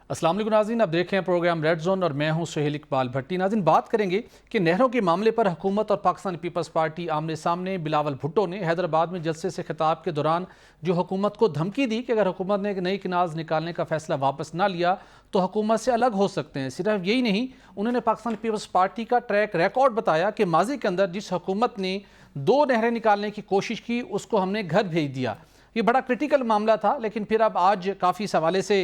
السلام علیکم ناظرین، آپ دیکھ رہے ہیں پروگرام ریڈ زون اور میں ہوں سہیل اقبال بھٹی۔ ناظرین، بات کریں گے کہ نہروں کے معاملے پر حکومت اور پاکستان پیپلز پارٹی آمنے سامنے۔ بلاول بھٹو نے حیدرآباد میں جلسے سے خطاب کے دوران جو حکومت کو دھمکی دی کہ اگر حکومت نے ایک نئی کناز نکالنے کا فیصلہ واپس نہ لیا تو حکومت سے الگ ہو سکتے ہیں۔ صرف یہی نہیں، انہوں نے پاکستان پیپلز پارٹی کا ٹریک ریکارڈ بتایا کہ ماضی کے اندر جس حکومت نے 2 نہریں نکالنے کی کوشش کی اس کو ہم نے گھر بھیج دیا۔ یہ بڑا کرٹیکل معاملہ تھا، لیکن پھر اب آج کافی اس حوالے سے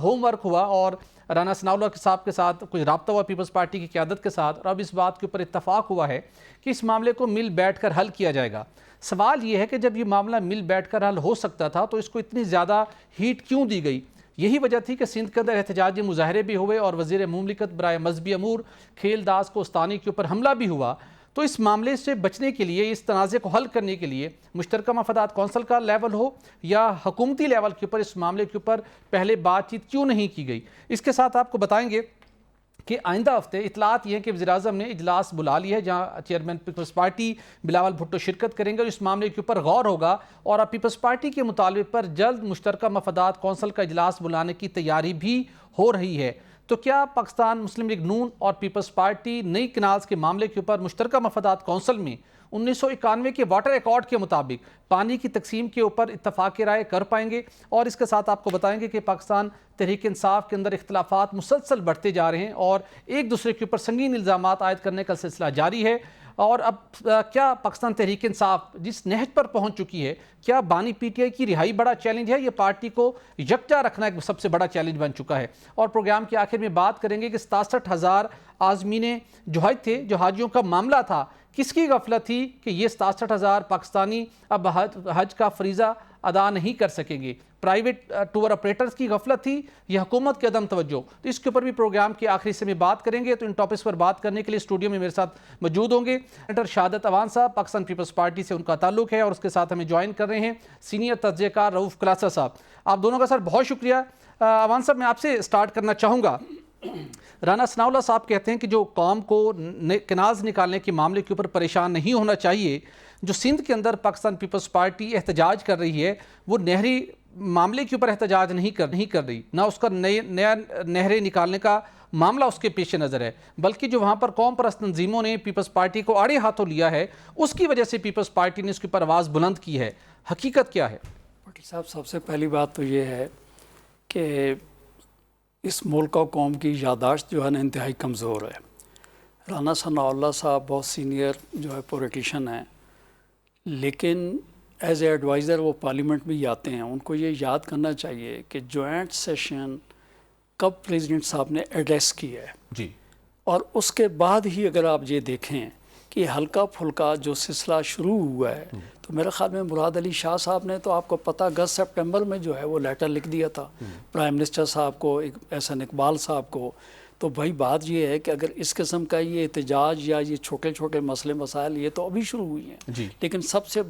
ہوم ورک ہوا اور رانا ثناء اللہ صاحب کے ساتھ کچھ رابطہ ہوا پیپلز پارٹی کی قیادت کے ساتھ، اور اب اس بات کے اوپر اتفاق ہوا ہے کہ اس معاملے کو مل بیٹھ کر حل کیا جائے گا۔ سوال یہ ہے کہ جب یہ معاملہ مل بیٹھ کر حل ہو سکتا تھا تو اس کو اتنی زیادہ ہیٹ کیوں دی گئی؟ یہی وجہ تھی کہ سندھ کے اندر احتجاجی مظاہرے بھی ہوئے اور وزیر مملکت برائے مذہبی امور کھیل داس کوستانی کے اوپر حملہ بھی ہوا۔ تو اس معاملے سے بچنے کے لیے، اس تنازع کو حل کرنے کے لیے مشترکہ مفادات کونسل کا لیول ہو یا حکومتی لیول کے اوپر اس معاملے کے اوپر پہلے بات چیت کیوں نہیں کی گئی؟ اس کے ساتھ آپ کو بتائیں گے کہ آئندہ ہفتے اطلاعات یہ ہیں کہ وزیراعظم نے اجلاس بلا لی ہے جہاں چیئرمین پیپلز پارٹی بلاول بھٹو شرکت کریں گے اور اس معاملے کے اوپر غور ہوگا، اور اب پیپلز پارٹی کے مطالبے پر جلد مشترکہ مفادات کونسل کا اجلاس بلانے کی تیاری بھی ہو رہی ہے۔ تو کیا پاکستان مسلم لیگ نون اور پیپلز پارٹی نئی کنالز کے معاملے کے اوپر مشترکہ مفادات کونسل میں 1991 کے واٹر ایکارڈ کے مطابق پانی کی تقسیم کے اوپر اتفاق رائے کر پائیں گے؟ اور اس کے ساتھ آپ کو بتائیں گے کہ پاکستان تحریک انصاف کے اندر اختلافات مسلسل بڑھتے جا رہے ہیں اور ایک دوسرے کے اوپر سنگین الزامات عائد کرنے کا سلسلہ جاری ہے، اور اب کیا پاکستان تحریک انصاف جس نہج پر پہنچ چکی ہے، کیا بانی پی ٹی آئی کی رہائی بڑا چیلنج ہے؟ یہ پارٹی کو یکجا رکھنا ایک سب سے بڑا چیلنج بن چکا ہے۔ اور پروگرام کے آخر میں بات کریں گے کہ 67,000 عازمین جو حج تھے، جو حاجیوں کا معاملہ تھا، کس کی غفلت تھی کہ یہ 67,000 پاکستانی اب حج کا فریضہ ادا نہیں کر سکیں گے؟ پرائیویٹ ٹور آپریٹرز کی غفلت تھی یا حکومت کے عدم توجہ؟ تو اس کے اوپر بھی پروگرام کے آخری سے میں بات کریں گے۔ تو ان ٹاپکس پر بات کرنے کے لیے اسٹوڈیو میں میرے ساتھ موجود ہوں گے سینیٹر شہادت اوان صاحب، پاکستان پیپلز پارٹی سے ان کا تعلق ہے، اور اس کے ساتھ ہمیں جوائن کر رہے ہیں سینئر تجزیہ کار رؤف کلاسا صاحب۔ آپ دونوں کا سر بہت شکریہ۔ اوان صاحب، میں آپ سے سٹارٹ کرنا چاہوں گا۔ رانا ثناء اللہ صاحب کہتے ہیں کہ جو قوم کو کناز نکالنے کے معاملے کے اوپر پریشان نہیں ہونا چاہیے، جو سندھ کے اندر پاکستان پیپلز پارٹی احتجاج کر رہی ہے وہ نہری معاملے کے اوپر احتجاج نہیں کر رہی، نہ اس کا نیا نہریں نکالنے کا معاملہ اس کے پیش نظر ہے، بلکہ جو وہاں پر قوم پرست تنظیموں نے پیپلز پارٹی کو آڑے ہاتھوں لیا ہے اس کی وجہ سے پیپلز پارٹی نے اس کے اوپر آواز بلند کی ہے۔ حقیقت کیا ہے؟ پٹیل صاحب، سب سے پہلی بات تو یہ ہے کہ اس ملک اور قوم کی یادداشت جو ہے نا انتہائی کمزور ہے۔ رانا ثناء اللہ صاحب بہت سینئر جو ہے پولیٹیشین ہیں، لیکن ایز اے ایڈوائزر وہ پارلیمنٹ میں آتے ہیں۔ ان کو یہ یاد کرنا چاہیے کہ جوائنٹ سیشن کب پریزیڈنٹ صاحب نے ایڈریس کی ہے جی، اور اس کے بعد ہی اگر آپ یہ دیکھیں کہ ہلکا پھلکا جو سلسلہ شروع ہوا ہے، تو میرے خیال میں مراد علی شاہ صاحب نے، تو آپ کو پتہ، اگست سپٹمبر میں جو ہے وہ لیٹر لکھ دیا تھا پرائم منسٹر صاحب کو، احسن اقبال صاحب کو۔ تو بھائی بات یہ ہے کہ اگر اس قسم کا یہ احتجاج یا یہ چھوٹے چھوٹے مسئلے مسائل یہ تو ابھی شروع ہوئی ہیں، جی، لیکن سب سے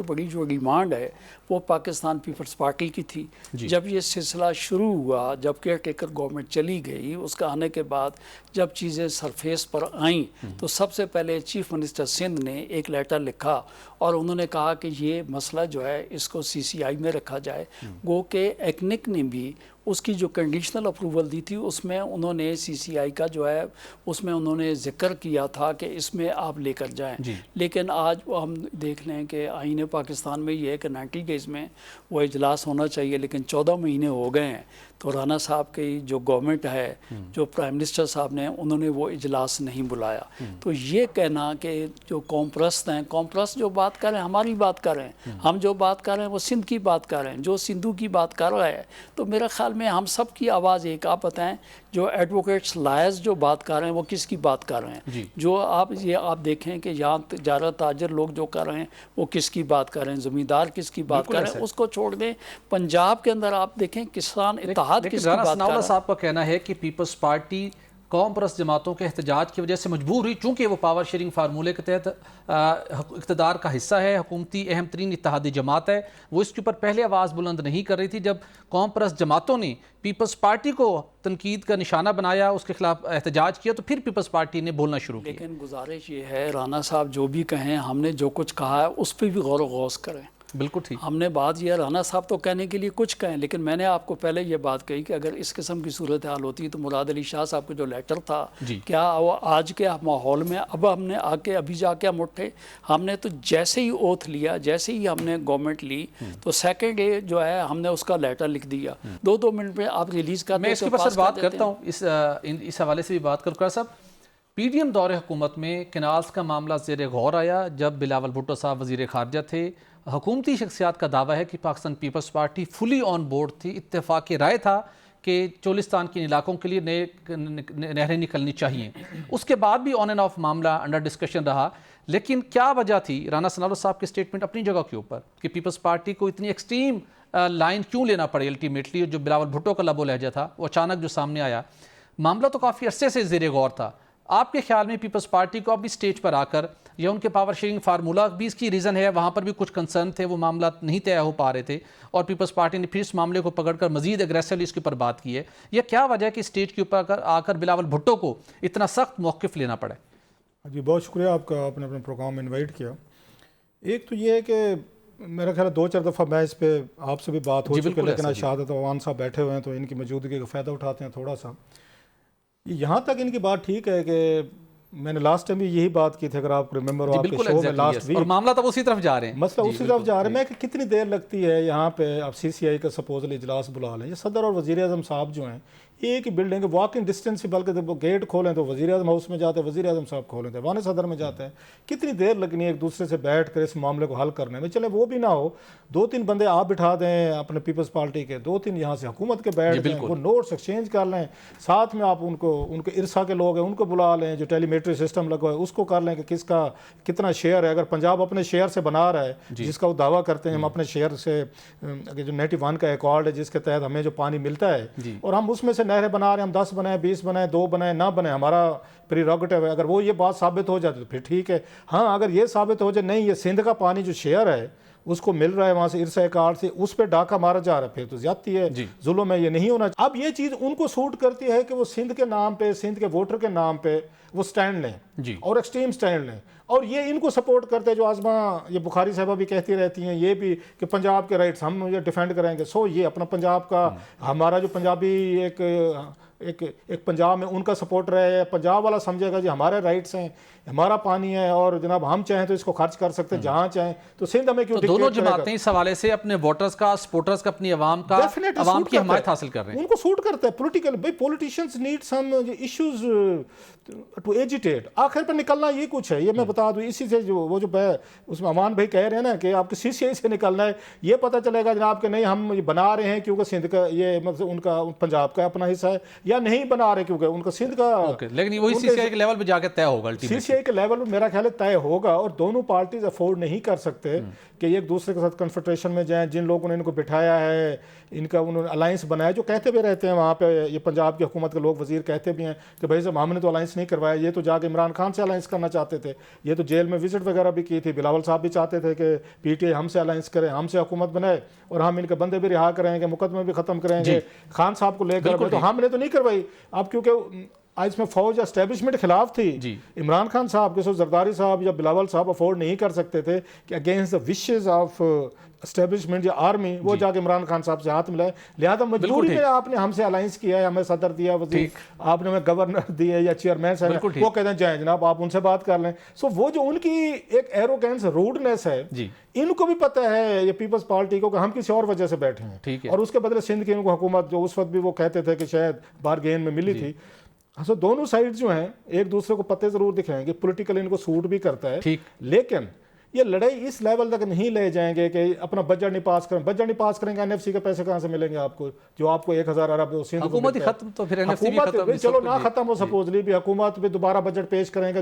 بڑی جو ڈیمانڈ ہے وہ پاکستان پیپلز پارٹی کی تھی۔ جب یہ سلسلہ شروع ہوا، جب کیئر ٹیکر گورنمنٹ چلی گئی، اس کا آنے کے بعد جب چیزیں سرفیس پر آئیں تو سب سے پہلے چیف منسٹر سندھ نے ایک لیٹر لکھا اور انہوں نے کہا کہ یہ مسئلہ جو ہے اس کو سی سی آئی میں رکھا جائے۔ گو کہ ایکنک نے بھی اس کی جو کنڈیشنل اپروول دی تھی اس میں انہوں نے سی سی آئی کا جو ہے اس میں انہوں نے ذکر کیا تھا کہ اس میں آپ لے کر جائیں، لیکن آج ہم دیکھ لیں کہ آئین پاکستان میں یہ ہے کہ 90 ڈیز میں وہ اجلاس ہونا چاہیے، لیکن 14 مہینے ہو گئے ہیں۔ تو رانا صاحب کی جو گورنمنٹ ہے، جو پرائم منسٹر صاحب نے، انہوں نے وہ اجلاس نہیں بلایا۔ تو یہ کہنا کہ جو قوم پرست ہیں، قوم پرست جو بات کر رہے ہیں ہماری بات کر رہے ہیں، ہم جو بات کر رہے ہیں وہ سندھ کی بات کر رہے ہیں، جو سندھو کی بات کر رہا ہے، تو میرے خیال میں ہم سب کی آواز ایک۔ آپ بتائیں جو ایڈوکیٹس لائرز جو بات کر رہے ہیں وہ کس کی بات کر رہے ہیں؟ جو آپ دیکھیں کہ یہاں تجارت تاجر لوگ جو کر رہے ہیں وہ کس کی بات کر رہے ہیں؟ زمیندار کس کی بات کر رہے ہیں؟ اس کو چھوڑ دیں۔ پنجاب کے اندر آپ دیکھیں کسان اتحاد کس کی بات کر رہا ہے؟ رانا صاحب کا کہنا ہے کہ پیپلز پارٹی قوم پرست جماعتوں کے احتجاج کی وجہ سے مجبور ہوئی، چونکہ وہ پاور شیئرنگ فارمولے کے تحت اقتدار کا حصہ ہے، حکومتی اہم ترین اتحادی جماعت ہے، وہ اس کے اوپر پہلے آواز بلند نہیں کر رہی تھی۔ جب قوم پرست جماعتوں نے پیپلز پارٹی کو تنقید کا نشانہ بنایا، اس کے خلاف احتجاج کیا، تو پھر پیپلز پارٹی نے بولنا شروع کیا۔ لیکن گزارش یہ ہے رانا صاحب جو بھی کہیں، ہم نے جو کچھ کہا ہے اس پہ بھی غور و غوض کریں۔ بالکل ٹھیک. ہم نے بات یہ رانا صاحب تو کہنے کے لیے کچھ کہیں، لیکن میں نے آپ کو پہلے یہ بات کہی کہ اگر اس قسم کی صورتحال ہوتی تو مراد علی شاہ صاحب کا جو لیٹر تھا کیا وہ آج کے ماحول میں اب ہم نے ابھی جا کے ہم اٹھے؟ ہم نے تو جیسے ہی اوتھ لیا، جیسے ہی ہم نے گورنمنٹ لی تو سیکنڈ ڈے جو ہے ہم نے اس کا لیٹر لکھ دیا، 2 منٹ میں آپ ریلیز کر دیتے. میں اس کے اوپر بات کرتا ہوں، اس حوالے سے بھی بات کروں. صاحب پی ڈی ایم دور حکومت میں کینالز کا معاملہ زیر غور آیا جب بلاول بھٹو صاحب وزیر خارجہ تھے. حکومتی شخصیات کا دعویٰ ہے کہ Pakistan Peoples Party fully on board تھی، اتفاق رائے تھا کہ چولستان کے علاقوں کے لیے نئے نہریں نکلنی چاہیے. اس کے بعد بھی آن اینڈ آف معاملہ انڈر ڈسکشن رہا، لیکن کیا وجہ تھی رانا ثناء صاحب کی سٹیٹمنٹ اپنی جگہ کے اوپر کہ پیپلز پارٹی کو اتنی ایکسٹریم لائن کیوں لینا پڑی الٹیمیٹلی؟ جو بلاول بھٹو کا لب و لہجہ تھا وہ اچانک جو سامنے آیا، معاملہ تو کافی عرصے سے زیر غور تھا. آپ کے خیال میں پیپلز پارٹی کو اب اس سٹیج پر آ کر یا ان کے پاور شیئرنگ فارمولہ بھی اس کی ریزن ہے، وہاں پر بھی کچھ کنسرن تھے، وہ معاملات نہیں طے ہو پا رہے تھے اور پیپلز پارٹی نے پھر اس معاملے کو پکڑ کر مزید اگریسولی اس کے اوپر بات کی ہے؟ یہ کیا وجہ ہے کہ اسٹیج کے اوپر آ کر بلاول بھٹو کو اتنا سخت موقف لینا پڑے؟ جی بہت شکریہ آپ کا، آپ نے اپنے پروگرام میں انوائٹ کیا. ایک تو یہ ہے کہ میرا خیال ہے 2-4 دفعہ میں اس پہ آپ سے بھی بات ہو چکی ہے، لیکن شہادت عوان صاحب بیٹھے ہوئے ہیں تو ان کی موجودگی کا فائدہ اٹھاتے ہیں تھوڑا سا. یہاں تک ان کی بات ٹھیک ہے کہ میں نے لاسٹ ٹائم بھی یہی بات کی تھی، اگر آپ ریممبر ہو آپ کے شو میں لاسٹ ویک، اور معاملہ تو اسی طرف جا رہے ہیں، مسئلہ اسی طرف جا رہے ہیں. میں کہ کتنی دیر لگتی ہے یہاں پہ آپ سی سی آئی کا سپوزل اجلاس بلا لیں. یہ صدر اور وزیر اعظم صاحب جو ہیں ایک ہی بلڈنگ واکنگ ڈسٹینس، بلکہ جب وہ گیٹ کھولیں تو وزیر اعظم ہاؤس میں جاتے ہیں، وزیر اعظم صاحب کھولیں تو وان صدر میں جاتے ہیں. کتنی دیر لگنی ہے ایک دوسرے سے بیٹھ کر اس معاملے کو حل کرنے میں؟ چلے وہ بھی نہ ہو، 2-3 بندے آپ بٹھا دیں اپنے پیپلز پارٹی کے، 2-3 یہاں سے حکومت کے بیٹھ جائیں، وہ نوٹس ایکسچینج کر لیں، ساتھ میں آپ ان کے ارسا کے لوگ ہیں ان کو بلا لیں، جو ٹیلی میٹری سسٹم لگا ہے اس کو کر لیں کہ کس کا کتنا شیئر ہے. اگر پنجاب اپنے شیئر سے بنا رہا ہے جس کا وہ دعویٰ کرتے ہیں، ہم اپنے شیئر سے جو 91 کا ایکارڈ ہے جس کے تحت ہمیں جو پانی ملتا ہے اور ہم اس میں سے نہریں بنا رہے ہیں، ہم 10 بنائیں 20 بنائیں 2 بنائیں نہ بنائیں، ہمارا پریروگیٹو ہے. اگر وہ یہ بات ثابت ہو جاتی تو پھر ٹھیک ہے. ہاں اگر یہ ثابت ہو جائے نہیں یہ سندھ کا پانی جو شیئر ہے اس کو مل رہا ہے وہاں سے ارسا کارڈ سے، اس پہ ڈاکہ مارا جا رہا ہے، پھر تو زیادتی ہے، ظلم ہے، یہ نہیں ہونا. اب یہ چیز ان کو سوٹ کرتی ہے کہ وہ سندھ کے نام پہ، سندھ کے ووٹر کے نام پہ وہ سٹینڈ لیں اور ایکسٹریم سٹینڈ لیں، اور یہ ان کو سپورٹ کرتے ہیں جو آزما یہ بخاری صاحبہ بھی کہتی رہتی ہیں یہ بھی کہ پنجاب کے رائٹس ہم یہ ڈیفینڈ کریں گے. سو یہ اپنا پنجاب کا، ہمارا جو پنجابی ایک پنجاب میں ان کا سپورٹر ہے، پنجاب والا سمجھے گا جی ہمارے رائٹس ہیں، ہمارا پانی ہے اور جناب ہم چاہیں تو اس کو خرچ کر سکتے ہیں جہاں چاہیں. تو سندھ ہمیں کیوں دونوں جماعتیں اس حوالے سے اپنے ووٹرز کا، سپورٹرز کا، اپنی عوام کا، عوام کی حمایت حاصل کر رہے ہیں. ان کو سوٹ کرتا ہے پولیٹیکل. بھائی politicians need some issues to agitate. آخر پر نکلنا یہ کچھ ہے، یہ میں بتا دوں اسی سے جو وہ جو اس میں امان بھائی کہہ رہے ہیں نا کہ آپ کو سی سی آئی سے نکلنا ہے، یہ پتہ چلے گا جناب کہ نہیں ہم یہ بنا رہے ہیں کیونکہ سندھ کا یہ مطلب ان کا پنجاب کا اپنا حصہ ہے، یا نہیں بنا رہے کیونکہ ان کا سندھ کا. لیکن وہی سی سی آئی کے لیول پہ جا کے طے ہوگا، سی سی آئی کے لیول پہ میرا خیال ہے طے ہوگا. اور دونوں پارٹیز افورڈ نہیں کر سکتے کہ ایک دوسرے کے ساتھ کنفرنٹریشن میں جائیں. جن لوگوں نے ان کو بٹھایا ہے، ان کا انہوں نے الائنس بنایا، جو کہتے بھی رہتے ہیں وہاں پہ یہ پنجاب کی حکومت کے لوگ وزیر کہتے بھی ہیں کہ بھائی صاحب ہم نے تو الائنس نہیں کروایا، یہ تو جا کے عمران خان سے الائنس کرنا چاہتے تھے، یہ تو جیل میں وزٹ وغیرہ بھی کی تھی. بلاول صاحب بھی چاہتے تھے کہ پی ٹی آئی ہم سے الائنس کرے، ہم سے حکومت بنائے اور ہم ان کے بندے بھی رہا کریں گے، مقدمے بھی ختم کریں گے خان صاحب کو لے کر. تو ہم نے تو نہیں کروائی. اب کیونکہ آج میں فوج اسٹیبلشمنٹ خلاف تھی، عمران خان صاحب کے زرداری صاحب یا بلاول صاحب افورڈ نہیں کر سکتے تھے کہ against the wishes of establishment یا آرمی وہ جا کے عمران خان صاحب سے ہاتھ ملائے. لہٰذا مجبوری میں آپ نے ہم سے الائنس کیا ہے، ہمیں صدر دیا، وزیر آپ نے ہمیں گورنر دیے یا چیئرمین صاحب، وہ کہتے ہیں جائیں جناب آپ ان سے بات کر لیں. سو وہ جو ان کی ایک ایروگینس روڈنیس ہے ان کو بھی پتہ ہے یہ پیپلز پارٹی کو کہ ہم کسی اور وجہ سے بیٹھے ہیں، اور اس کے بدلے سندھ کی ان کو حکومت جو اس وقت بھی وہ کہتے تھے کہ شاید بارگین میں ملی تھی. سو دونوں سائڈ جو ہیں ایک دوسرے کو پتے ضرور دکھائیں گے، پولیٹیکل ان کو سوٹ بھی کرتا ہے، لیکن یہ لڑائی اس لیول تک نہیں لے جائیں گے کہ اپنا بجٹ نہیں پاس کریں. بجٹ نہیں پاس کریں گے این ایف سی کے پیسے کہاں سے ملیں گے آپ کو جو آپ کو 1000 ارب حکومت ہی ختم، تو پھر این ایف سی بھی ختم. چلو نہ ختم ہو سپوزلی بھی حکومت بھی دوبارہ بجٹ پیش کریں گے،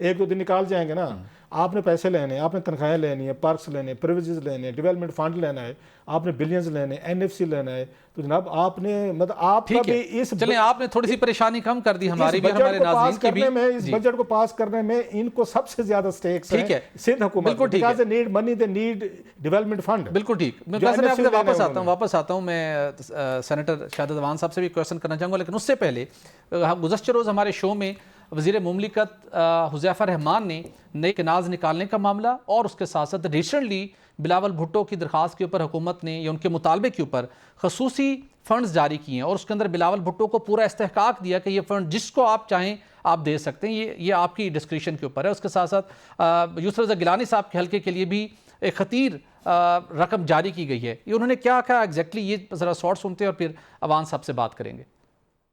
1-2 دن نکال جائیں گے نا. آپ نے پیسے لینے ہیں، آپ نے تنخواہیں لینی ہے، پارکس لینے، پریویلیجز لینے، ڈیولپمنٹ فنڈ لینا ہے، آپ نے بلینز لینے، این ایف سی لینا ہے. تو جناب آپ نے مطلب آپ کا بھی اس چلیں آپ نے تھوڑی سی پریشانی کم کر دی ہماری بھی، ہمارے ناظرین کی بھی. اس بجٹ کو پاس کرنے میں ان کو سب سے زیادہ سٹیکس ہیں سندھ حکومت، because they need money, they need development fund. بالکل ٹھیک. میں آپ سے واپس آتا ہوں. میں سینیٹر شہادت عوان صاحب سے بھی کویشچن کرنا چاہوں گا، لیکن اس سے پہلے گزشتہ روز ہمارے شو میں وزیر مملکت حذیفہ رحمان نے نئے کناز نکالنے کا معاملہ اور اس کے ساتھ ساتھ ریسنٹلی بلاول بھٹو کی درخواست کے اوپر حکومت نے یا ان کے مطالبے کے اوپر خصوصی فنڈز جاری کیے ہیں اور اس کے اندر بلاول بھٹو کو پورا استحقاق دیا کہ یہ فنڈ جس کو آپ چاہیں آپ دے سکتے ہیں، یہ آپ کی ڈسکریشن کے اوپر ہے۔ اس کے ساتھ ساتھ یسر رضا گیلانی صاحب کے حلقے کے لیے بھی ایک خطیر رقم جاری کی گئی ہے۔ یہ انہوں نے کیا کہا ایگزیکٹلی، یہ ذرا شارٹ سنتے ہیں اور پھر عوان صاحب سے بات کریں گے۔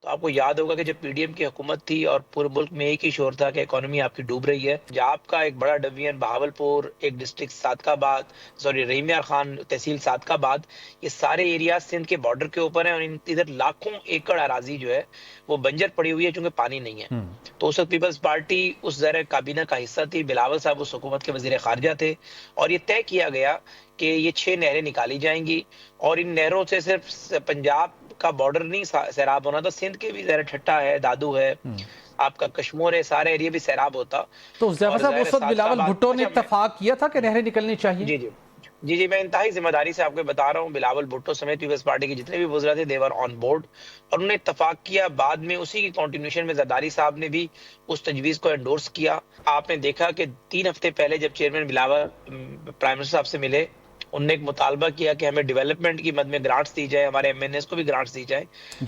تو آپ کو یاد ہوگا کہ جب پی ڈی ایم کی حکومت تھی اور پورے ملک میں ایک ہی شور تھا کہ اکانومی آپ کی ڈوب رہی ہے، جہاں آپ کا ایک بڑا ڈویژن بہاولپور، ایک ڈسٹرکٹ صادقہ آباد، رحیم یار خان تحصیل صادقہ آباد، یہ سارے ایریاز سندھ کے بارڈر کے اوپر ہیں اور ادھر لاکھوں ایکڑ اراضی جو ہے وہ بنجر پڑی ہوئی ہے چونکہ پانی نہیں ہے۔ تو اس وقت پیپلز پارٹی اس زیر کابینہ کا حصہ تھی، بلاول صاحب اس حکومت کے وزیر خارجہ تھے، اور یہ طے کیا گیا کہ یہ 6 نہریں نکالی جائیں گی اور ان نہروں سے صرف پنجاب کا بارڈر نہیں سیراب ہونا تھا، سندھ کے بھی زیر ٹھٹا ہے، دادو ہے، آپ کا کشمور ہے، سارے ایریا بھی سیراب ہوتا۔ تو حذیفہ صاحب اس وقت بلاول بھٹو نے اتفاق کیا تھا کہ نہریں نکلنی چاہیے؟ جی میں انتہائی ذمہ داری سے آپ کو بتا رہا ہوں، بلاول بھٹو سمیت پیپلز پارٹی کے جتنے بھی وزراء تھے دے ور آن بورڈ، اور انہوں نے اتفاق کیا۔ بعد میں اسی کی کنٹینیوشن میں زرداری صاحب نے بھی اس تجویز کو انڈورس کیا۔ آپ نے دیکھا کہ 3 ہفتے پہلے جب چیئرمین بلاول پرائم منسٹر صاحب سے ملے، انہوں نے ایک مطالبہ کیا کہ ہمیں ڈیولپمنٹ کی مد میں گرانٹس دی جائے، ہمارے ایم این ایز کو بھی گرانٹس دی جائے۔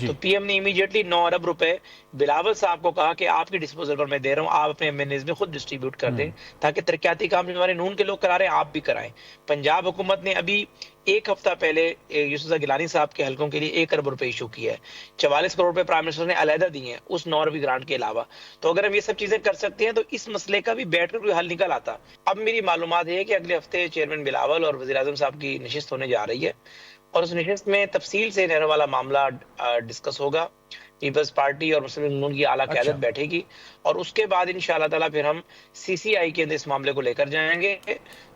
تو پی ایم نے امیڈیٹلی 9 ارب روپے بلاول صاحب کو کہا کہ آپ کی ڈسپوزل پر میں دے رہا ہوں، آپ اپنے ایم این ایز میں خود ڈسٹریبیوٹ کر دیں تاکہ ترقیاتی کام جو ہمارے نون کے لوگ کرا رہے ہیں آپ بھی کرائیں۔ پنجاب حکومت نے ابھی 1 ہفتہ پہلے یسر رضا گیلانی صاحب کے حلقوں کے لیے 1 ارب روپے ایشو کیا ہے، 44 کروڑ روپے پرائم منسٹر نے علیحدہ دیے ہیں اس 9 اربی گرانٹ کے علاوہ۔ تو اگر ہم یہ سب چیزیں کر سکتے ہیں تو اس مسئلے کا بھی بیٹھ کر کوئی حل نکل آتا۔ اب میری معلومات یہ ہے کہ اگلے ہفتے چیئرمین بلاول اور وزیر اعظم صاحب کی نشست ہونے جا رہی ہے اور اس نشست میں تفصیل سے نہروں والا معاملہ ڈسکس ہوگا۔ پیپلز پارٹی اور مسلم لیگ نون کی اعلیٰ قیادت بیٹھے گی اور اس کے بعد انشاءاللہ تعالیٰ پھر ہم سی سی آئی کے اندر اس معاملے کو لے کر جائیں گے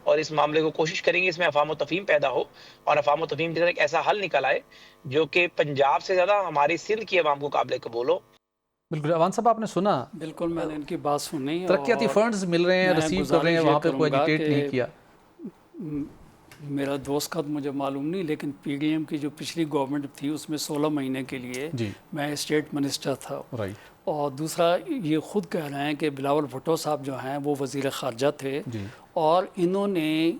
اور اس معاملے کو کوشش کریں گے اس میں افہام و تفہیم پیدا ہو اور افہام و تفہیم کے اندر ایک ایسا حل نکل آئے جو کہ پنجاب سے زیادہ ہماری سندھ کی عوام کو قابل قبول ہو۔ بالکل عوان صاحب آپ نے سنا، بالکل میں نے ان کی بات سنی، ترقیاتی فنڈز مل رہے ہیں، ریسیو کر رہے ہیں، وہاں پہ کوئی ایجیٹیٹ نہیں کیا۔ میرا دوست کا مجھے معلوم نہیں، لیکن پی ڈی ایم کی جو پچھلی گورنمنٹ تھی اس میں 16 مہینے کے لیے میں اسٹیٹ منسٹر تھا، اور دوسرا یہ خود کہہ رہے ہیں کہ بلاول بھٹو صاحب جو ہیں وہ وزیر خارجہ تھے اور انہوں نے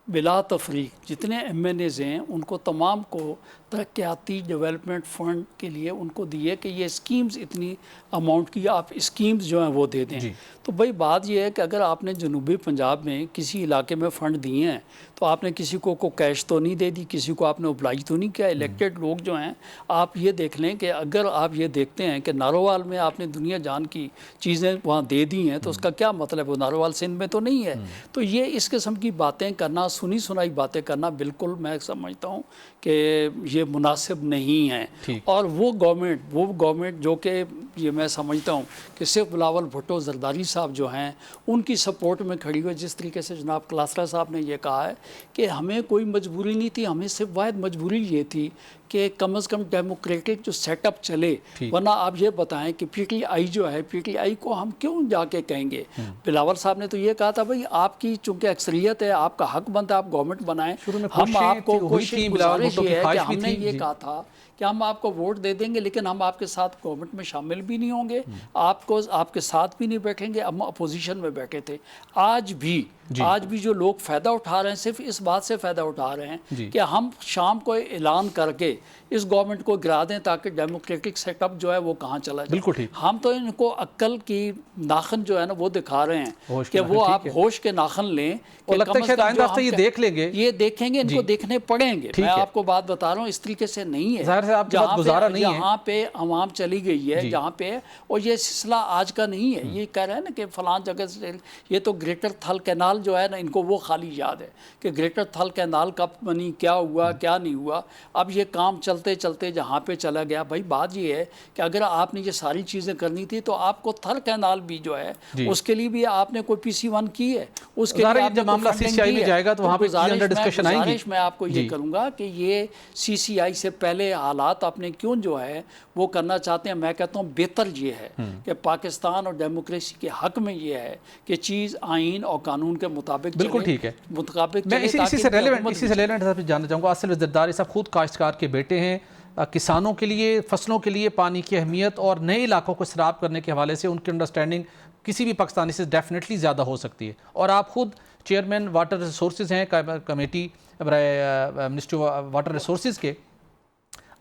بلا تفریق جتنے ایم این ایز ہیں ان کو تمام کو ترقیاتی ڈیولپمنٹ فنڈ کے لیے ان کو دیے کہ یہ اسکیمز اتنی اماؤنٹ کی آپ اسکیمز جو ہیں وہ دے دیں۔ تو بھائی بات یہ ہے کہ اگر آپ نے جنوبی پنجاب میں کسی علاقے میں فنڈ دیے ہیں تو آپ نے کسی کو کیش تو نہیں دے دی، کسی کو آپ نے اوبلائج تو نہیں کیا۔ الیکٹڈ لوگ جو ہیں آپ یہ دیکھ لیں کہ اگر آپ یہ دیکھتے ہیں کہ نارووال میں آپ نے دنیا جان کی چیزیں وہاں دے دی ہیں تو اس کا کیا مطلب ہے؟ نارووال سندھ میں تو نہیں ہے۔ تو یہ اس قسم کی باتیں کرنا، سنی سنائی باتیں کرنا بالکل میں سمجھتا ہوں کہ یہ مناسب نہیں ہے۔ اور وہ گورنمنٹ جو کہ یہ میں سمجھتا ہوں کہ صرف بلاول بھٹو زرداری صاحب جو ہیں ان کی سپورٹ میں کھڑی ہوئی، جس طریقے سے جناب کلاسرا صاحب نے یہ کہا ہے کہ ہمیں کوئی مجبوری نہیں تھی، ہمیں صرف واحد مجبوری یہ تھی کہ کم از کم ڈیموکریٹک جو سیٹ اپ چلے، ورنہ آپ یہ بتائیں کہ پی ٹی آئی جو ہے، پی ٹی آئی کو ہم کیوں جا کے کہیں گے؟ بلاول صاحب نے تو یہ کہا تھا بھائی آپ کی چونکہ اکثریت ہے، آپ کا حق بنتا ہے آپ گورنمنٹ بنائیں، ہم آپ کو گزارش یہ ہے کہ ہم نے یہ کہا تھا کہ ہم آپ کو ووٹ دے دیں گے لیکن ہم آپ کے ساتھ گورنمنٹ میں شامل بھی نہیں ہوں گے، آپ کے ساتھ بھی نہیں بیٹھیں گے، ہم اپوزیشن میں بیٹھے تھے۔ آج بھی جو لوگ فائدہ اٹھا رہے ہیں صرف اس بات سے فائدہ اٹھا رہے ہیں کہ ہم شام کو اعلان کر کے اس گورنمنٹ کو گرا دیں تاکہ ڈیموکریٹک سیٹ اپ جو ہے وہ کہاں چلا جائے۔ ہم تو ان کو عقل کی ناخن جو ہے نا وہ دکھا رہے ہیں کہ وہ آپ ہوش کے ناخن لیں، یہ دیکھ لیں گے، یہ دیکھیں گے، ان کو دیکھنے پڑیں گے۔ میں آپ کو بات بتا رہا ہوں اس طریقے سے نہیں ہے، جہاں پہ عوام چلی گئی ہے جہاں پہ، اور یہ سلسلہ آج کا نہیں ہے، یہ کہہ رہے ہیں نا کہ فلان جگہ سے، یہ تو گریٹر تھل کینال جو ہے نا ان کو وہ خالی یاد ہے کہ گریٹر تھل کینال کب بنی، کیا ہوا کیا نہیں ہوا۔ اب یہ کام چلتے چلتے جہاں پہ چلا گیا، بھائی بات یہ ہے کہ اگر آپ نے یہ ساری چیزیں کرنی تھی تو آپ کو تھل کینال بھی جو ہے اس کے لیے بھی آپ نے کوئی PC1 کی ہے، اس کے لیے جب معاملہ CCI میں جائے گا تو وہاں پہ گزارش میں آپ کو یہ کروں گا کہ یہ CCI سے پہلے حالات آپ نے کیوں جو ہے وہ کرنا چاہتے ہیں۔ میں کہتا ہوں بہتر یہ ہے کہ پاکستان اور ڈیموکریسی کے حق میں یہ ہے کہ چیز آئین اور قانون کے مطابق بالکل ٹھیک ہے۔ مطابق میں اسی سے ریلیونٹ جاننا چاہوں گا، آصف زرداری صاحب خود کاشتکار کے بیٹے ہیں، کسانوں کے لیے فصلوں کے لیے پانی کی اہمیت اور نئے علاقوں کو سیراب کرنے کے حوالے سے ان کی انڈرسٹینڈنگ کسی بھی پاکستانی سے ڈیفینیٹلی زیادہ ہو سکتی ہے. اور آپ خود چیئرمین واٹر ریسورسز ہیں کمیٹی منسٹری واٹر ریسورسز کے.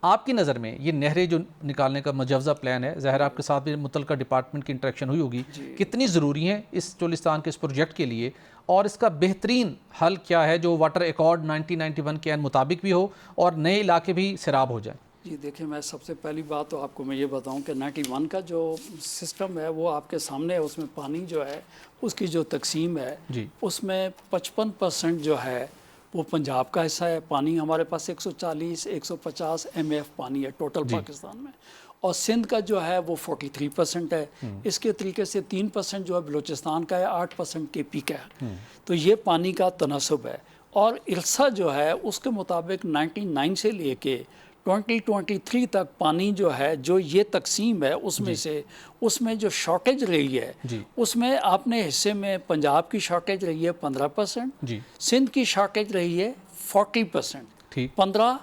آپ کی نظر میں یہ نہریں جو نکالنے کا مجوزہ پلان ہے، ظاہر آپ کے ساتھ بھی متعلقہ ڈپارٹمنٹ کی انٹریکشن ہوئی ہوگی، کتنی ضروری ہیں اس چولستان کے اس پروجیکٹ کے لیے، اور اس کا بہترین حل کیا ہے جو واٹر ایکارڈ 1991 کے مطابق بھی ہو اور نئے علاقے بھی سیراب ہو جائیں؟ جی دیکھیں، میں سب سے پہلی بات تو آپ کو میں یہ بتاؤں کہ 91 کا جو سسٹم ہے وہ آپ کے سامنے ہے. اس میں پانی جو ہے اس کی جو تقسیم ہے اس میں 55% جو ہے وہ پنجاب کا حصہ ہے. پانی ہمارے پاس 140-150 MF پانی ہے ٹوٹل پاکستان میں، اور سندھ کا جو ہے وہ 43% ہے. اس کے طریقے سے 3% جو ہے بلوچستان کا ہے، 8% KP کا ہے. تو یہ پانی کا تناسب ہے. اور ارسا جو ہے اس کے مطابق 99 سے لے کے 2023 تک پانی جو ہے جو یہ تقسیم ہے اس میں سے اس میں جو شارٹیج رہی ہے اس میں آپ نے حصے میں پنجاب کی شارٹیج رہی ہے 15%، سندھ کی شارٹیج رہی ہے 40%، 15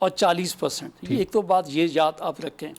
اور 40%. ایک تو بات یہ یاد آپ رکھیں.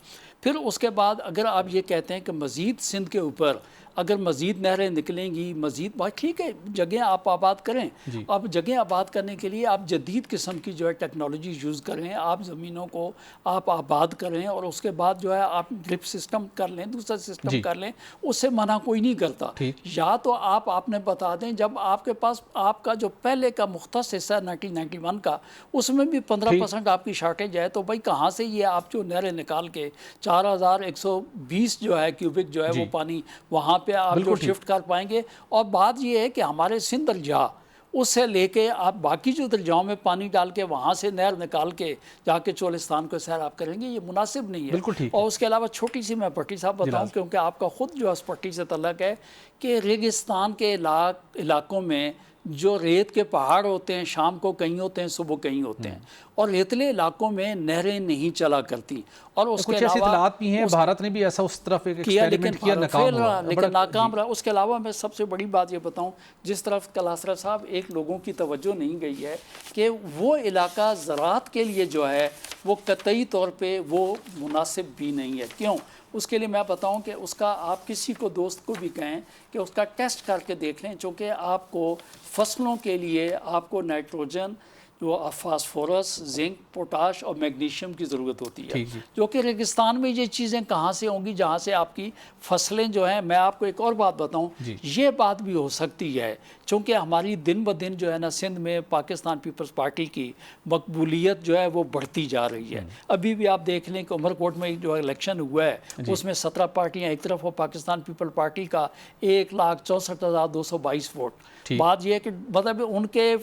پھر اس کے بعد اگر آپ یہ کہتے ہیں کہ مزید سندھ کے اوپر اگر مزید نہریں نکلیں گی، مزید بات ٹھیک ہے، جگہیں آپ آباد کریں. آپ جگہیں آباد کرنے کے لیے آپ جدید قسم کی جو ہے ٹیکنالوجی یوز کریں، آپ زمینوں کو آپ آباد کریں، اور اس کے بعد جو ہے آپ ڈرپ سسٹم کر لیں، دوسرا سسٹم کر لیں. اس سے منع کوئی نہیں کرتا. یا تو آپ نے بتا دیں جب آپ کے پاس آپ کا جو پہلے کا مختص حصہ ہے 1991 کا، اس میں بھی 15% آپ کی شارٹیج ہے، تو بھائی کہاں سے یہ آپ جو نہریں نکال کے 4120 جو ہے کیوبک جو ہے وہ پانی وہاں پہ آپ جو شفٹ کر پائیں گے. اور بات یہ ہے کہ ہمارے سندھ دریا اس سے لے کے آپ باقی جو درجاؤں میں پانی ڈال کے وہاں سے نہر نکال کے جا کے چولستان کو سیراب کریں گے، یہ مناسب نہیں ہے. اور اس کے علاوہ چھوٹی سی میں پٹی صاحب بتاؤں، کیونکہ آپ کا خود جو اس پٹی سے تعلق ہے، کہ ریگستان کے علاقوں میں جو ریت کے پہاڑ ہوتے ہیں شام کو کہیں ہوتے ہیں، صبح کہیں ہوتے ہیں، اور ریتلے علاقوں میں نہریں نہیں چلا کرتی. اور اس کے علاوہ اطلاعات بھی ہیں، بھارت نے بھی ایسا اس طرف ایک ایکسپیریمنٹ کیا، ناکام رہا. اس کے علاوہ میں سب سے بڑی بات یہ بتاؤں جس طرف کلاسرا صاحب ایک لوگوں کی توجہ نہیں گئی ہے، کہ وہ علاقہ زراعت کے لیے جو ہے وہ قطعی طور پہ وہ مناسب بھی نہیں ہے. کیوں؟ اس کے لیے میں بتاؤں کہ اس کا آپ کسی کو دوست کو بھی کہیں کہ اس کا ٹیسٹ کر کے دیکھ لیں، چونکہ آپ کو فصلوں کے لیے آپ کو نائٹروجن، جو فاسفورس، زنک، پوٹاش اور میگنیشیم کی ضرورت ہوتی ہے، جو کہ ریگستان میں یہ چیزیں کہاں سے ہوں گی جہاں سے آپ کی فصلیں جو ہیں. میں آپ کو ایک اور بات بتاؤں، یہ بات بھی ہو سکتی ہے چونکہ ہماری دن بدن جو ہے نا سندھ میں پاکستان پیپلز پارٹی کی مقبولیت جو ہے وہ بڑھتی جا رہی ہے. ابھی بھی آپ دیکھ لیں کہ عمر کوٹ میں جو الیکشن ہوا ہے اس میں 17 پارٹیاں ایک طرف، اور پاکستان پیپل پارٹی کا 1,64,222 ووٹ. بات یہ ہے کہ مطلب ان کے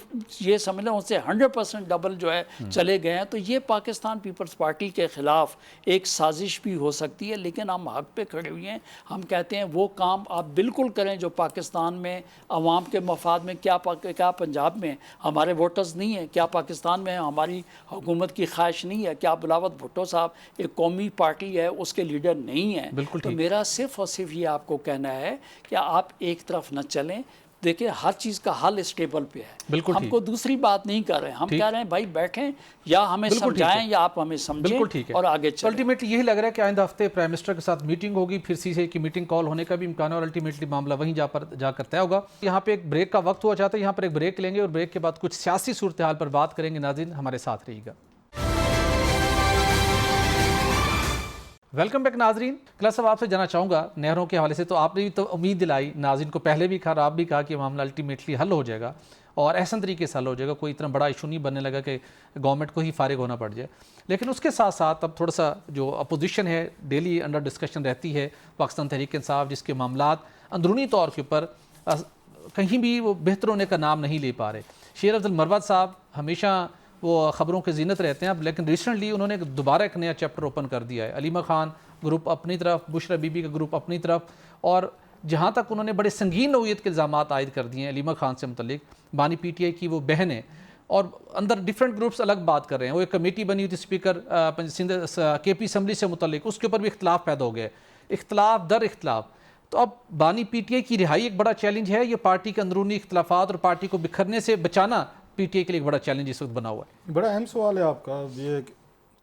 یہ سمجھ لیں ان سے 100% ڈبل جو ہے چلے گئے ہیں. تو یہ پاکستان پیپلز پارٹی کے خلاف ایک سازش بھی ہو سکتی ہے. لیکن ہم حق پہ کھڑے ہوئے ہیں. ہم کہتے ہیں وہ کام آپ بالکل کریں جو پاکستان میں عوام کے مفاد میں. کیا پنجاب میں ہمارے ووٹرز نہیں ہیں؟ کیا پاکستان میں ہماری حکومت کی خواہش نہیں ہے؟ کیا بلاول بھٹو صاحب ایک قومی پارٹی ہے اس کے لیڈر نہیں ہیں؟ تو میرا صرف اور صرف یہ آپ کو کہنا ہے کہ آپ ایک طرف نہ چلیں. دیکھیں ہر چیز کا حل اسٹیبل پہ ہے. ہم کو دوسری بات نہیں کر رہے ہیں. ہم کہہ رہے ہیں بھائی بیٹھیں، یا ہمیں سمجھائیں یا آپ ہمیں سمجھیں اور آگے چلیں. الٹیمیٹلی یہی لگ رہا ہے کہ آئندہ ہفتے پرائم منسٹر کے ساتھ میٹنگ ہوگی، پھر CCI کی میٹنگ کال ہونے کا بھی امکان ہے، اور الٹیمیٹلی معاملہ وہیں جا کر طے ہوگا. یہاں پہ ایک بریک کا وقت ہوا چاہتا ہے، یہاں پر ایک بریک لیں گے اور بریک کے بعد کچھ سیاسی صورتحال پر بات کریں گے. ناظرین ہمارے ساتھ رہیے گا. ویلکم بیک ناظرین. کلاس صاحب آپ سے جانا چاہوں گا نہروں کے حوالے سے. تو آپ نے بھی تو امید دلائی ناظرین کو، پہلے بھی کہا اور آپ بھی کہا کہ معاملہ الٹیمیٹلی حل ہو جائے گا اور احسن طریقے سے حل ہو جائے گا. کوئی اتنا بڑا ایشو نہیں بننے لگا کہ گورنمنٹ کو ہی فارغ ہونا پڑ جائے. لیکن اس کے ساتھ ساتھ اب تھوڑا سا جو اپوزیشن ہے ڈیلی انڈر ڈسکشن رہتی ہے پاکستان تحریک انصاف، جس کے معاملات اندرونی طور کے اوپر کہیں بھی وہ بہتر ہونے کا نام نہیں لے پا رہے. شیر افضل مروت صاحب ہمیشہ وہ خبروں کے زینت رہتے ہیں اب، لیکن ریسنٹلی انہوں نے دوبارہ ایک نیا چیپٹر اوپن کر دیا ہے. علیمہ خان گروپ اپنی طرف، بشرا بی بی کا گروپ اپنی طرف، اور جہاں تک انہوں نے بڑے سنگین نوعیت کے الزامات عائد کر دیے ہیں علیمہ خان سے متعلق. بانی PTI کی وہ بہن ہے، اور اندر ڈیفرنٹ گروپس الگ بات کر رہے ہیں. وہ ایک کمیٹی بنی ہوئی تھی اسپیکر سندھ KP اسمبلی سے متعلق، اس کے اوپر بھی اختلاف پیدا ہو گیا، اختلاف در اختلاف. تو اب بانی PTI کی رہائی ایک بڑا چیلنج ہے. یہ پارٹی کے اندرونی اختلافات اور پارٹی کو بکھرنے سے بچانا PTI کے لیے ایک بڑا چیلنج اس وقت بنا ہوا ہے. بڑا اہم سوال ہے آپ کا یہ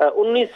19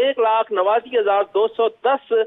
1,89,210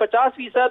50%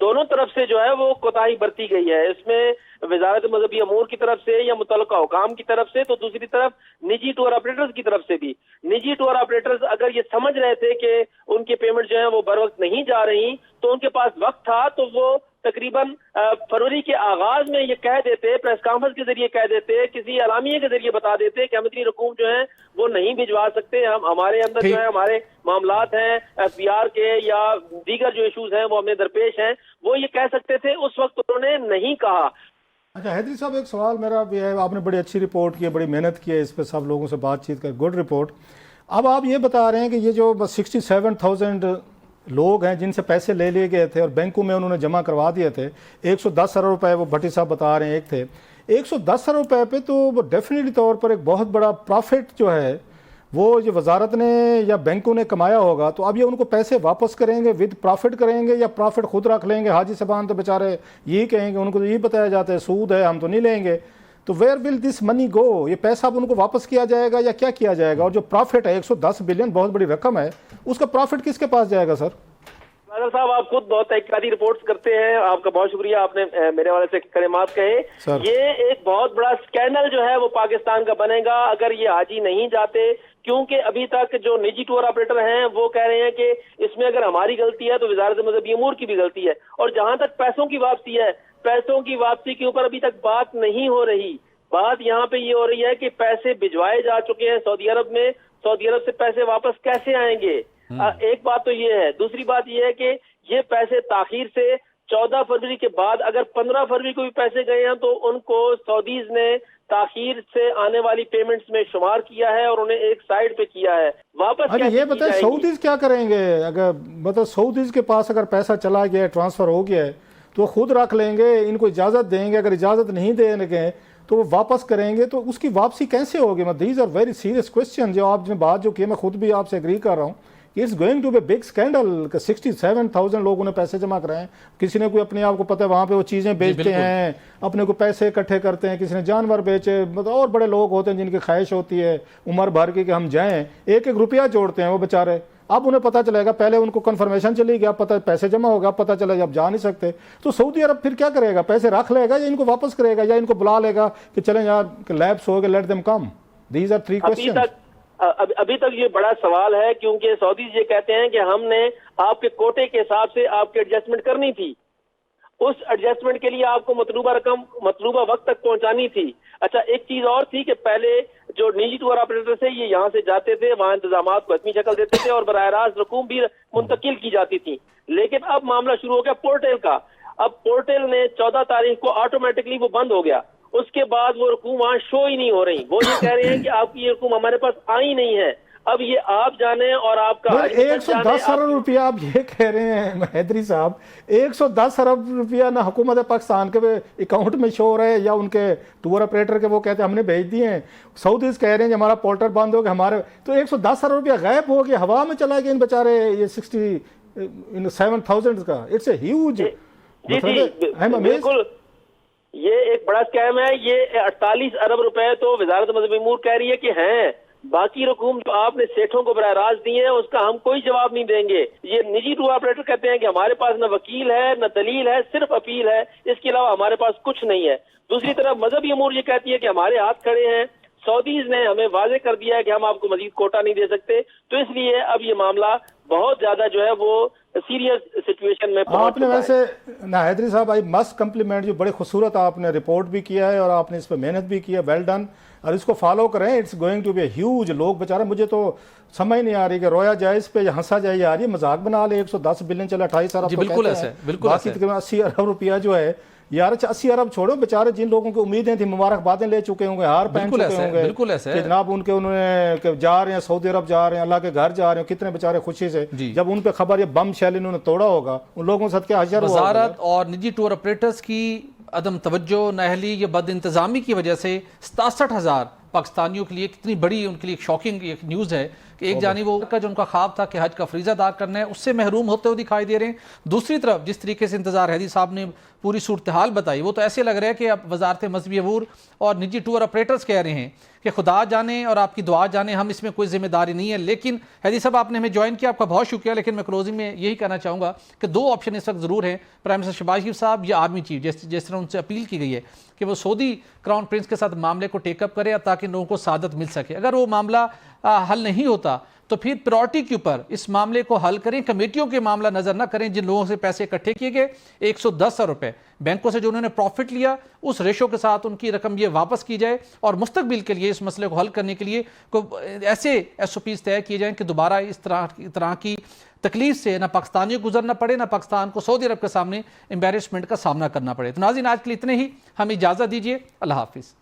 دونوں طرف سے جو ہے وہ کوتاہی برتی گئی ہے، اس میں وزارت مذہبی امور کی طرف سے یا متعلقہ حکام کی طرف سے، تو دوسری طرف نجی ٹور آپریٹرز کی طرف سے بھی۔ نجی ٹور آپریٹرز اگر یہ سمجھ رہے تھے کہ ان کی پیمنٹ جو ہے وہ بر وقت نہیں جا رہی تو ان کے پاس وقت تھا، تو وہ تقریباً فروری کے آغاز میں یہ کہہ دیتے، پریس کانفرنس کے ذریعے کہہ دیتے، کسی اعلامیے کے ذریعے بتا دیتے کہ ہم اتنی رقوم جو ہے وہ نہیں بھجوا سکتے، ہمارے اندر جو ہے ہمارے معاملات ہیں ایف بی آر کے یا دیگر جو ایشوز ہیں وہ ہمیں درپیش ہیں، وہ یہ کہہ سکتے تھے، اس وقت انہوں نے نہیں کہا۔ اچھا حیدری صاحب، ایک سوال میرا بھی ہے، آپ نے بڑی اچھی رپورٹ کی ہے، بڑی محنت کی ہے اس پہ، سب لوگوں سے بات چیت کر، گڈ رپورٹ۔ اب آپ یہ بتا رہے ہیں کہ یہ جو 67,000 لوگ ہیں جن سے پیسے لے لیے گئے تھے اور بینکوں میں انہوں نے جمع کروا دیے تھے، 110 ارب روپے وہ بھٹی صاحب بتا رہے ہیں ایک تھے، 110 ارب روپے پہ تو وہ ڈیفینیٹلی طور پر ایک بہت بڑا پروفٹ جو ہے وہ جو وزارت نے یا بینکوں نے کمایا ہوگا، تو اب یہ ان کو پیسے واپس کریں گے، ود پروفٹ کریں گے یا پروفٹ خود رکھ لیں گے؟ حاجی صاحبان تو بیچارے یہی کہیں گے، ان کو تو یہی بتایا جاتا ہے سود ہے ہم تو نہیں لیں گے، تو ویئر ول دس منی گو؟ یہ پیسہ اب ان کو واپس کیا جائے گا یا کیا کیا جائے گا؟ اور جو پروفٹ ہے 110 بلین بہت بڑی رقم ہے، اس کا پروفٹ کس کے پاس جائے گا سر؟ ناظر صاحب، آپ خود بہت تحقیقاتی رپورٹس کرتے ہیں، آپ کا بہت شکریہ، آپ نے میرے والے سے کلمات کہے۔ یہ ایک بہت بڑا سکینڈل جو ہے وہ پاکستان کا بنے گا اگر یہ حاجی نہیں جاتے، کیونکہ ابھی تک جو نجی ٹور آپریٹر ہیں وہ کہہ رہے ہیں کہ اس میں اگر ہماری غلطی ہے تو وزارت مذہبی امور کی بھی غلطی ہے، اور جہاں تک پیسوں کی واپسی ہے، پیسوں کی واپسی کے اوپر ابھی تک بات نہیں ہو رہی۔ بات یہاں پہ یہ ہو رہی ہے کہ پیسے بھجوائے جا چکے ہیں سعودی عرب میں، سعودی عرب سے پیسے واپس کیسے آئیں گے؟ ایک بات تو یہ ہے، دوسری بات یہ ہے کہ یہ پیسے تاخیر سے 14 فروری کے بعد اگر 15 فروری کو بھی پیسے گئے ہیں تو ان کو سعودیز نے تاخیر سے آنے والی پیمنٹس میں شمار کیا ہے اور انہیں ایک سائیڈ پہ کیا ہے۔ واپس یہ بتائیں سعودیز کیا کریں گے؟ اگر مطلب سعودیز کے پاس اگر پیسہ چلا گیا ہے، ٹرانسفر ہو گیا ہے، تو وہ خود رکھ لیں گے، ان کو اجازت دیں گے، اگر اجازت نہیں دیں گے تو وہ واپس کریں گے، تو اس کی واپسی کیسے ہوگی؟ These are very serious question جو آپ نے بات جو کی، میں خود بھی آپ سے اگری کر رہا ہوں کہ it's going to be big scandal کہ 67,000 لوگوں نے پیسے جمع کرائے ہیں، کسی نے کوئی اپنے آپ کو پتہ ہے وہاں پہ وہ چیزیں بیچتے ہیں، اپنے کو پیسے اکٹھے کرتے ہیں، کسی نے جانور بیچے، مطلب اور بڑے لوگ ہوتے ہیں جن کی خواہش ہوتی ہے عمر بھر کی کہ ہم جائیں، ایک ایک روپیہ جوڑتے ہیں وہ بیچارے، اب انہیں پتہ چلے گا، پہلے ان کو کنفرمیشن چلی گیا، پتہ پیسے جمع ہوگا، پتہ چلا اب جا نہیں سکتے، تو سعودی عرب پھر کیا کرے گا؟ پیسے رکھ لے گا یا ان کو واپس کرے گا یا ان کو بلا لے گا کہ چلیں یار لیبس ہو گئے، let them come? These are 3 questions. ابھی تک یہ بڑا سوال ہے، کیونکہ سعودیز یہ کہتے ہیں کہ ہم نے آپ کے کوٹے کے حساب سے آپ کی ایڈجسٹمنٹ کرنی تھی، اس ایڈجسٹمنٹ کے لیے آپ کو مطلوبہ رقم مطلوبہ وقت تک پہنچانی تھی۔ اچھا، ایک چیز اور تھی کہ پہلے جو نجی ٹور آپریٹر تھے یہ یہاں سے جاتے تھے، وہاں انتظامات کو حتمی شکل دیتے تھے اور براہ راست رقوم بھی منتقل کی جاتی تھی، لیکن اب معاملہ شروع ہو گیا پورٹل کا۔ اب پورٹل نے 14 تاریخ کو آٹومیٹکلی وہ بند ہو گیا، اس کے بعد وہ رقوم وہاں شو ہی نہیں ہو رہی، وہ یہ کہہ رہے ہیں کہ آپ کی یہ رقوم ہمارے پاس آئی نہیں ہے۔ اب یہ آپ جانیں اور آپ کا 110 ارب روپیہ آپ یہ کہہ رہے ہیں حیدری صاحب، 110 ارب روپیہ نہ حکومت پاکستان کے اکاؤنٹ میں شو رہے یا ان کے ٹور آپریٹر کے وہ کہتے ہیں ہم نے بھیج دیے ہیں، سعودیز کہہ رہے ہیں کہ ہمارا پورٹل بند ہو گیا ہمارے، تو 110 ارب روپیہ غائب ہو گیا، ہوا میں چلا گیا ان بیچارے یہ 67,000 کا، اٹس اے ہیوج۔ بالکل، یہ ایک بڑا اسکیم ہے، یہ 48 ارب روپے تو وزارت مذہبی امور کہہ رہی ہے کہ ہیں، باقی رقوم جو آپ نے سیٹھوں کو براہ راست دی ہے اس کا ہم کوئی جواب نہیں دیں گے۔ یہ نجی ٹور آپریٹر کہتے ہیں کہ ہمارے پاس نہ وکیل ہے نہ دلیل ہے، صرف اپیل ہے، اس کے علاوہ ہمارے پاس کچھ نہیں ہے۔ دوسری طرف مذہبی امور یہ کہتی ہے کہ ہمارے ہاتھ کھڑے ہیں، سعودیز نے ہمیں واضح کر دیا ہے کہ ہم آپ کو مزید کوٹا نہیں دے سکتے، تو اس لیے اب یہ معاملہ بہت زیادہ جو ہے وہ سیریس سچویشن میں پہنچ آپ نے ویسے حیدری صاحب آئی مسٹ کمپلیمنٹ، جو بڑے خوبصورت آپ نے رپورٹ بھی کیا ہے اور آپ نے اس پہ محنت بھی کی ہے، ویل ڈن، اور اس کو فالو کریں، it's going to be a huge. لوگ بیچارے مجھے تو سمجھ نہیں آ رہی کہ رویا جائے اس پہ یا ہنسا جائے، آ رہی ہے مذاق بنا لے، 110 بلین چلے 28 ارب، بالکل ایسے، بالکل باقی تقریباً 80 ارب روپیہ جو ہے یار، 80 ارب چھوڑو، بیچارے جن لوگوں کی امیدیں تھیں مبارکبادیں لے چکے ہوں گے، ہار پہن چکے ہوں گے کہ جناب ان کے انہوں نے جا رہے ہیں سعودی عرب، جا رہے ہیں اللہ کے گھر جا رہے ہیں، کتنے بیچارے خوشی سے جب ان پہ خبر یہ بم شیل انہوں نے توڑا ہوگا، ان لوگوں سے کیا حشر ہوا۔ وزارت اور نجی ٹور آپریٹرز کی عدم توجہ، نااہلی یا بد انتظامی کی وجہ سے 67,000 پاکستانیوں کے لیے کتنی بڑی ان کے لیے ایک شاکنگ ایک نیوز ہے کہ ایک جانب وہ کا جو ان کا خواب تھا کہ حج کا فریضہ ادا کرنا ہے اس سے محروم ہوتے ہوئے دکھائی دے رہے ہیں. دوسری طرف جس طریقے سے انتظار حیدی صاحب نے پوری صورتحال بتائی وہ تو ایسے لگ رہا ہے کہ اب وزارت مذہبی امور اور نجی ٹور آپریٹرز کہہ رہے ہیں کہ خدا جانے اور آپ کی دعا جانے, ہم اس میں کوئی ذمہ داری نہیں ہے. لیکن حیدی صاحب آپ نے ہمیں جوائن کیا, آپ کا بہت شکریہ. لیکن میں کلوزنگ میں یہی کہنا چاہوں گا کہ دو آپشن اس وقت ضرور ہیں, پرائم منسٹر شہباز شریف صاحب یا آرمی چیف, جس طرح ان سے اپیل کی گئی ہے کہ وہ سعودی کراؤن پرنس کے ساتھ معاملے کو ٹیک اپ کرے تاکہ لوگوں کو سعادت مل سکے. اگر وہ معاملہ حل نہیں ہوتا تو پھر پرائورٹی کے اوپر اس معاملے کو حل کریں, کمیٹیوں کے معاملہ نظر نہ کریں جن لوگوں سے پیسے اکٹھے کیے گئے. 110 ارب روپے بینکوں سے جو انہوں نے پروفٹ لیا اس ریشو کے ساتھ ان کی رقم یہ واپس کی جائے, اور مستقبل کے لیے اس مسئلے کو حل کرنے کے لیے ایسے ایس او پیز طے کیے جائیں کہ دوبارہ اس طرح کی تکلیف سے نہ پاکستانیوں کو گزرنا پڑے, نہ پاکستان کو سعودی عرب کے سامنے امبیرسمنٹ کا سامنا کرنا پڑے. تو ناظرین آج کے لیے اتنے ہی, ہمیں اجازت دیجیے. اللہ حافظ.